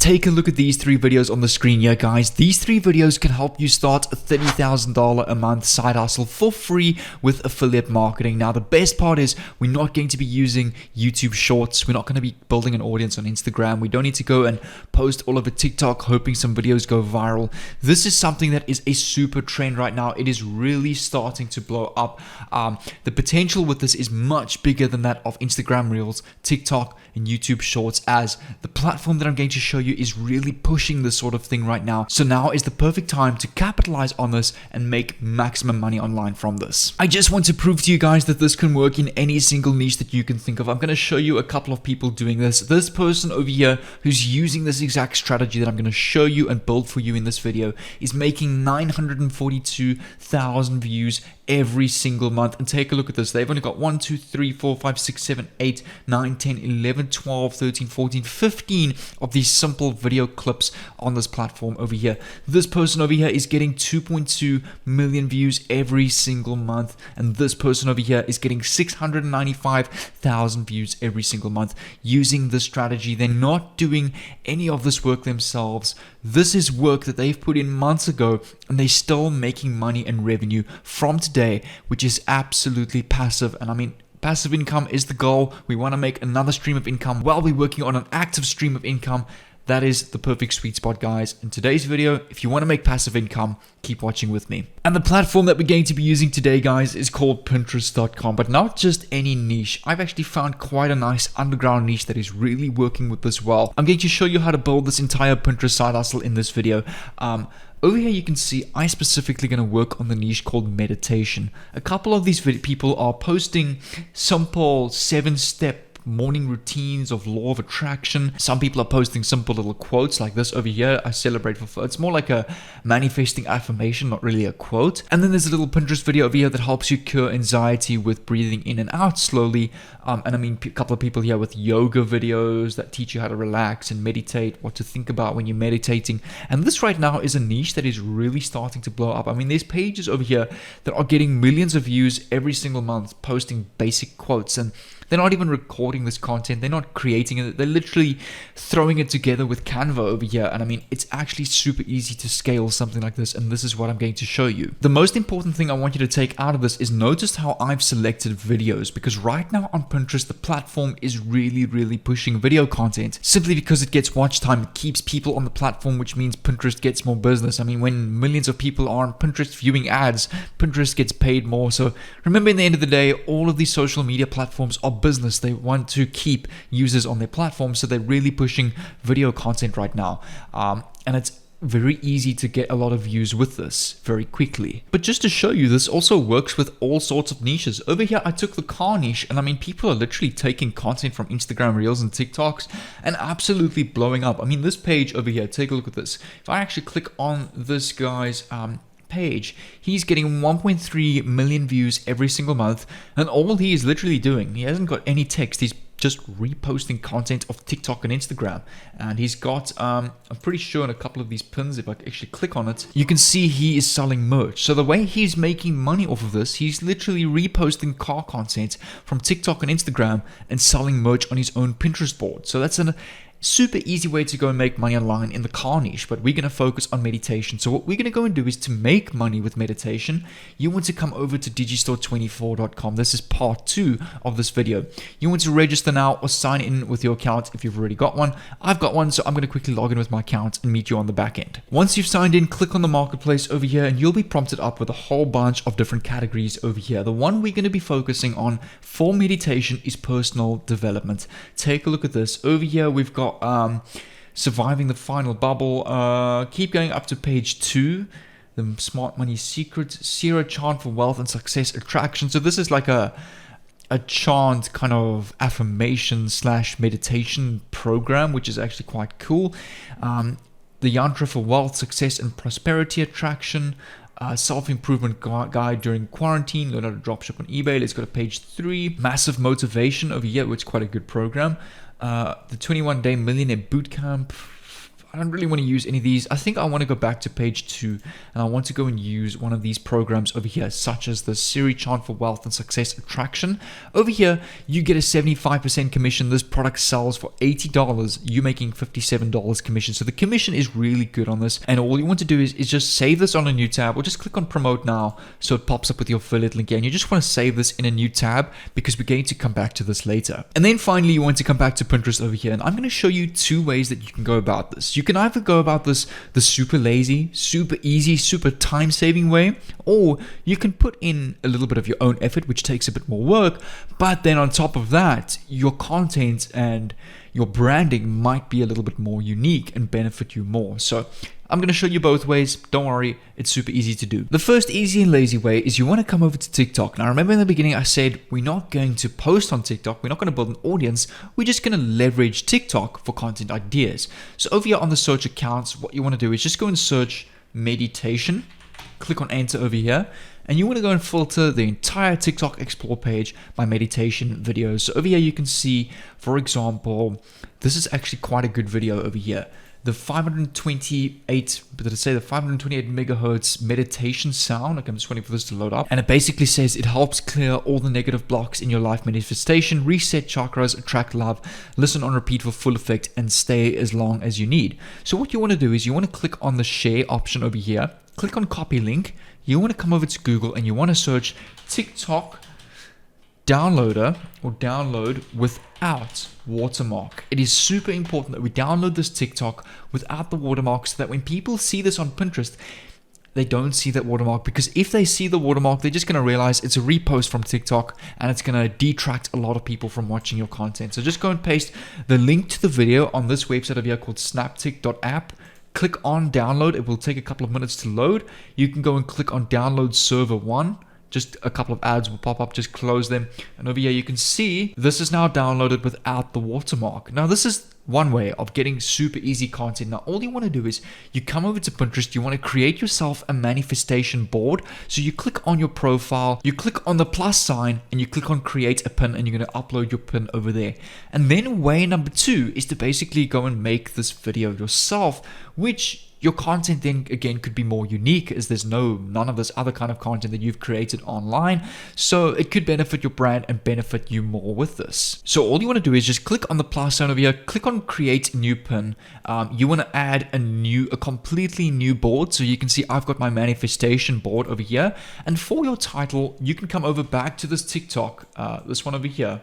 take a look at these 3 videos on the screen here, guys. These 3 videos can help you start a $30,000 a month side hustle for free with affiliate marketing. Now, the best part is we're not going to be using YouTube Shorts. We're not going to be building an audience on Instagram. We don't need to go and post all over TikTok hoping some videos go viral. This is something that is a super trend right now. It is really starting to blow up. The potential with this is much bigger than that of Instagram Reels, TikTok, and YouTube Shorts, as the platform that I'm going to show you is really pushing this sort of thing right now. So now is the perfect time to capitalize on this and make maximum money online from this. I just want to prove to you guys that this can work in any single niche that you can think of. I'm going to show you a couple of people doing this. This person over here who's using this exact strategy that I'm going to show you and build for you in this video is making 942,000 views every single month. And take a look at this. They've only got 1, 2, 3, 4, 5, 6, 7, 8, 9, 10, 11, 12, 13, 14, 15 of these simple video clips on this platform over here. This person over here is getting 2.2 million views every single month, and this person over here is getting 695,000 views every single month using this strategy. They're not doing any of this work themselves. This is work that they've put in months ago, and they're still making money and revenue from today, which is absolutely passive. And I mean, passive income is the goal. We want to make another stream of income while we're working on an active stream of income. That is the perfect sweet spot, guys. In today's video, if you want to make passive income, keep watching with me. And the platform that we're going to be using today, guys, is called Pinterest.com, but not just any niche. I've actually found quite a nice underground niche that is really working with this well. I'm going to show you how to build this entire Pinterest side hustle in this video. Over here you can see I'm specifically going to work on the niche called meditation. A couple of these people are posting simple 7-step morning routines of law of attraction. Some people are posting simple little quotes like this over here. I celebrate for it's more like a manifesting affirmation, not really a quote. And then there's a little Pinterest video over here that helps you cure anxiety with breathing in and out slowly. And I mean, a couple of people here with yoga videos that teach you how to relax and meditate, what to think about when you're meditating. And this right now is a niche that is really starting to blow up. I mean, there's pages over here that are getting millions of views every single month posting basic quotes, and they're not even recording this content. They're not creating it. They're literally throwing it together with Canva over here. And I mean, it's actually super easy to scale something like this. And this is what I'm going to show you. The most important thing I want you to take out of this is notice how I've selected videos, because right now on Pinterest, the platform is really pushing video content simply because it gets watch time. It keeps people on the platform, which means Pinterest gets more business. I mean, when millions of people are on Pinterest viewing ads, Pinterest gets paid more. So remember, in the end of the day, all of these social media platforms are business. They want to keep users on their platform, so they're really pushing video content right now, and it's very easy to get a lot of views with this very quickly. But just to show you, this also works with all sorts of niches. Over here I took the car niche, and I mean, people are literally taking content from Instagram Reels and TikToks and absolutely blowing up. I mean, this page over here, take a look at this. If I actually click on this guy's page, he's getting 1.3 million views every single month, and all he is literally doing, he hasn't got any text, he's just reposting content of TikTok and Instagram. And he's got I'm pretty sure in a couple of these pins, if I actually click on it, you can see he is selling merch. So the way he's making money off of this, he's literally reposting car content from TikTok and Instagram and selling merch on his own Pinterest board. So that's a super easy way to go and make money online in the car niche. But we're going to focus on meditation. So what we're going to go and do is, to make money with meditation, you want to come over to digistore24.com. This is part 2 of this video. You want to register now or sign in with your account if you've already got one. I've got one, so I'm going to quickly log in with my account and meet you on the back end. Once you've signed in, click on the marketplace over here, and you'll be prompted up with a whole bunch of different categories over here. The one we're going to be focusing on for meditation is personal development. Take a look at this. Over here we've got surviving the final bubble. Keep going up to page 2. The smart money secret, zero chant for wealth and success attraction. So this is like a chant kind of affirmation / meditation program, which is actually quite cool. The yantra for wealth, success and prosperity attraction. Self-improvement guide during quarantine. Learn how to dropship on eBay. Let's go to page 3. Massive motivation over here, which is quite a good program. The 21-day Millionaire Bootcamp. I don't really want to use any of these. I think I want to go back to page 2 and I want to go and use one of these programs over here, such as the Siri Chart for Wealth and Success Attraction. Over here, you get a 75% commission. This product sells for $80. You're making $57 commission. So the commission is really good on this. And all you want to do is just save this on a new tab or just click on promote now so it pops up with your affiliate link here. And you just want to save this in a new tab because we're going to come back to this later. And then finally, you want to come back to Pinterest over here. And I'm going to show you 2 ways that you can go about this. You can either go about this the super lazy, super easy, super time-saving way, or you can put in a little bit of your own effort, which takes a bit more work, but then on top of that, your content and your branding might be a little bit more unique and benefit you more. So I'm going to show you both ways. Don't worry, it's super easy to do. The first easy and lazy way is you want to come over to TikTok. Now, remember in the beginning, I said we're not going to post on TikTok. We're not going to build an audience. We're just going to leverage TikTok for content ideas. So over here on the search accounts, what you want to do is just go and search meditation. Click on enter over here. And you want to go and filter the entire TikTok Explore page by meditation videos. So over here, you can see, for example, this is actually quite a good video over here. The 528 megahertz meditation sound. Okay, I'm just waiting for this to load up. And it basically says it helps clear all the negative blocks in your life manifestation, reset chakras, attract love, listen on repeat for full effect, and stay as long as you need. So what you want to do is you want to click on the share option over here, click on copy link. You want to come over to Google and you want to search TikTok downloader or download without watermark. It is super important that we download this TikTok without the watermark so that when people see this on Pinterest, they don't see that watermark, because if they see the watermark, they're just going to realize it's a repost from TikTok and it's going to detract a lot of people from watching your content. So just go and paste the link to the video on this website over here called snaptik.app. Click on download. It will take a couple of minutes to load. You can go and click on download server 1. Just a couple of ads will pop up, just close them. And over here you can see this is now downloaded without the watermark. Now this is one way of getting super easy content. Now all you want to do is you come over to Pinterest, you want to create yourself a manifestation board. So you click on your profile, you click on the plus sign and you click on create a pin, and you're going to upload your pin over there. And then way number 2 is to basically go and make this video yourself, which your content then again could be more unique as there's none of this other kind of content that you've created online. So it could benefit your brand and benefit you more with this. So all you want to do is just click on the plus sign over here, click on create new pin. You want to add a completely new board. So you can see I've got my manifestation board over here. And for your title, you can come over back to this TikTok, this one over here.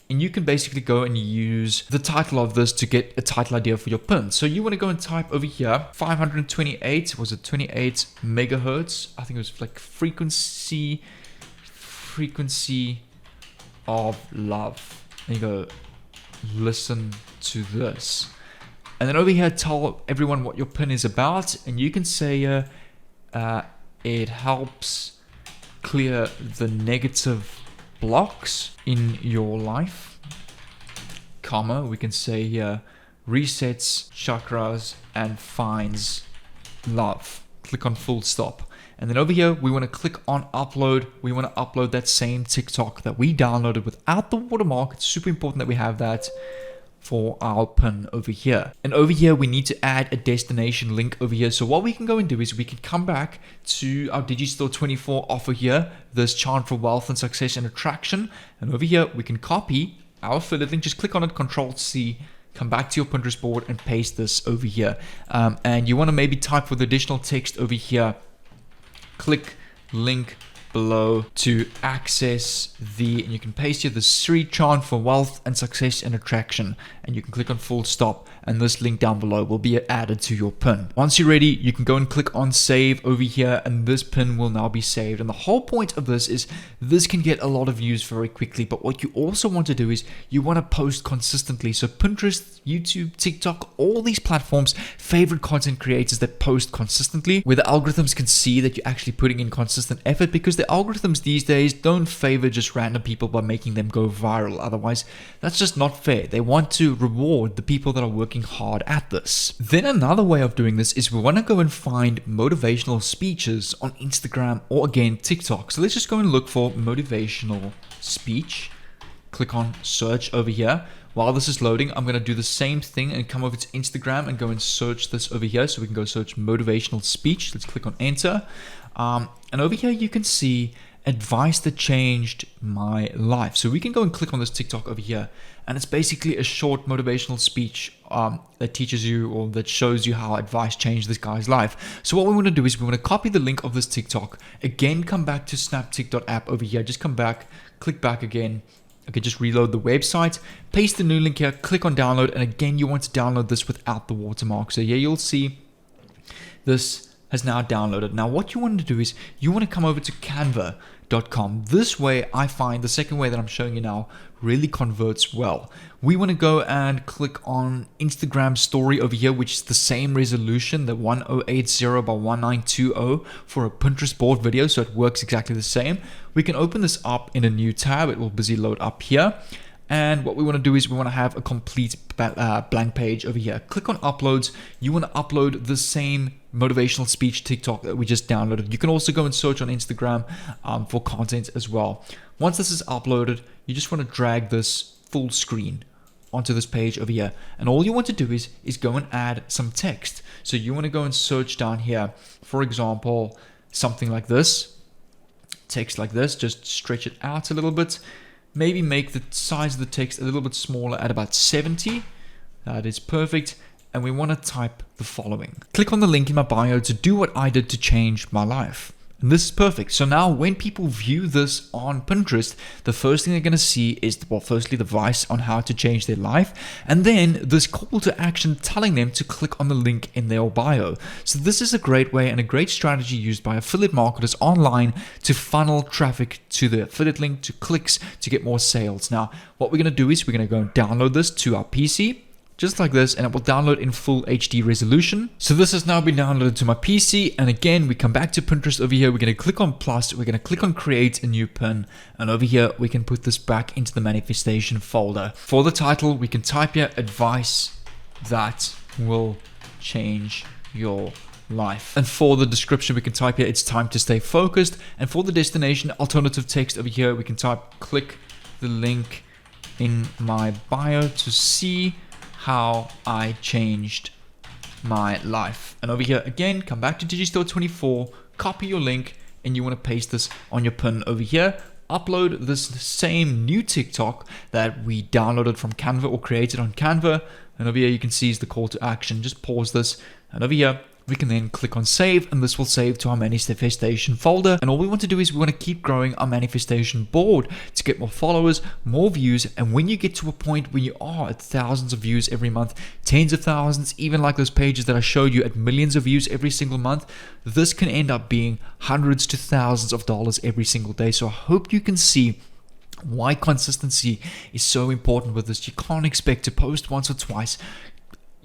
And you can basically go and use the title of this to get a title idea for your pin. So you want to go and type over here 528, was it 28 megahertz? I think it was like frequency of love. And you go listen to this. And then over here tell everyone what your pin is about, and you can say it helps clear the negative blocks in your life, comma, we can say here resets chakras and finds love. Click on full stop. And then over here we want to click on upload. We want to upload that same TikTok that we downloaded without the watermark. It's super important that we have that for our pin over here. And over here we need to add a destination link over here. So what we can go and do is we can come back to our Digistore 24 offer here, this chart for wealth and success and attraction. And over here we can copy our affiliate link, just click on it, Control C, come back to your Pinterest board and paste this over here. And you want to maybe type with additional text over here, click link below to access and you can paste here the Siri chart for wealth and success and attraction, and you can click on full stop, and this link down below will be added to your pin. Once you're ready, you can go and click on save over here, and this pin will now be saved. And the whole point of this is this can get a lot of views very quickly, but what you also want to do is you want to post consistently. So Pinterest, YouTube, TikTok, all these platforms favorite content creators that post consistently, where the algorithms can see that you're actually putting in consistent effort, because the algorithms these days don't favor just random people by making them go viral. Otherwise, that's just not fair. They want to reward the people that are working hard at this. Then another way of doing this is we want to go and find motivational speeches on Instagram or again TikTok. So let's just go and look for motivational speech. Click on search over here. While this is loading, I'm going to do the same thing and come over to Instagram and go and search this over here. So we can go search motivational speech. Let's click on enter. And over here, you can see advice that changed my life. So we can go and click on this TikTok over here, and it's basically a short motivational speech that teaches you, or that shows you how advice changed this guy's life. So what we want to do is we want to copy the link of this TikTok, again come back to snaptik.app over here, just come back, click back again. Okay, just reload the website, paste the new link here, click on download, and again you want to download this without the watermark. So here you'll see this has now downloaded. Now what you want to do is you want to come over to canva.com. This way, I find the second way that I'm showing you now really converts well. We want to go and click on Instagram story over here, which is the same resolution, the 1080 by 1920 for a Pinterest board video. So it works exactly the same. We can open this up in a new tab. It will busy load up here. And what we want to do is we want to have a complete blank page over here. Click on uploads. You want to upload the same motivational speech TikTok that we just downloaded. You can also go and search on Instagram for content as well. Once this is uploaded, you just want to drag this full screen onto this page over here. And all you want to do is go and add some text. So you want to go and search down here, for example, something like this, text like this, just stretch it out a little bit. Maybe make the size of the text a little bit smaller at about 70. That is perfect. And we want to type the following. Click on the link in my bio to do what I did to change my life. And this is perfect. So now when people view this on Pinterest, the first thing they're going to see is, well, firstly, the advice on how to change their life, and then this call to action telling them to click on the link in their bio. So this is a great way and a great strategy used by affiliate marketers online to funnel traffic to the affiliate link, to clicks, to get more sales. Now, what we're going to do is we're going to go and download this to our PC. Just like this, and it will download in full HD resolution. So this has now been downloaded to my PC, and again we come back to Pinterest over here. We're going to click on plus, we're going to click on create a new pin, and over here we can put this back into the manifestation folder. For the title, we can type here advice that will change your life. And for the description, we can type here it's time to stay focused. And for the destination, alternative text over here, we can type click the link in my bio to see how I changed my life. And over here again, come back to Digistore 24, copy your link, and you want to paste this on your pin over here. Upload this same new TikTok that we downloaded from Canva or created on Canva. And over here you can see is the call to action. Just pause this, and over here we can then click on save, and this will save to our manifestation folder. And all we want to do is we want to keep growing our manifestation board to get more followers, more views. And when you get to a point where you are at thousands of views every month, tens of thousands, even like those pages that I showed you at millions of views every single month, this can end up being hundreds to thousands of dollars every single day. So I hope you can see why consistency is so important with this. You can't expect to post once or twice.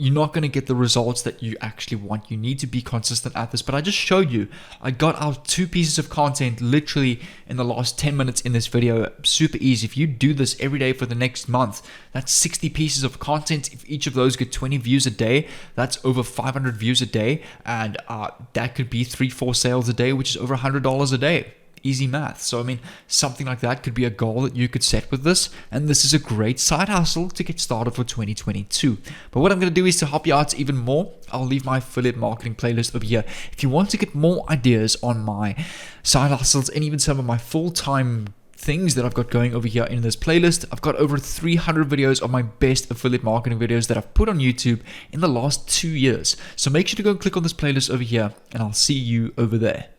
You're not going to get the results that you actually want. You need to be consistent at this. But I just showed you, I got out 2 pieces of content literally in the last 10 minutes in this video. Super easy. If you do this every day for the next month, that's 60 pieces of content. If each of those get 20 views a day, that's over 500 views a day. And that could be 3-4 sales a day, which is over $100 a day. Easy math. So I mean, something like that could be a goal that you could set with this, and this is a great side hustle to get started for 2022. But what I'm going to do is to help you out even more, I'll leave my affiliate marketing playlist over here. If you want to get more ideas on my side hustles and even some of my full-time things that I've got going over here in this playlist, I've got over 300 videos of my best affiliate marketing videos that I've put on YouTube in the last 2 years. So make sure to go and click on this playlist over here, and I'll see you over there.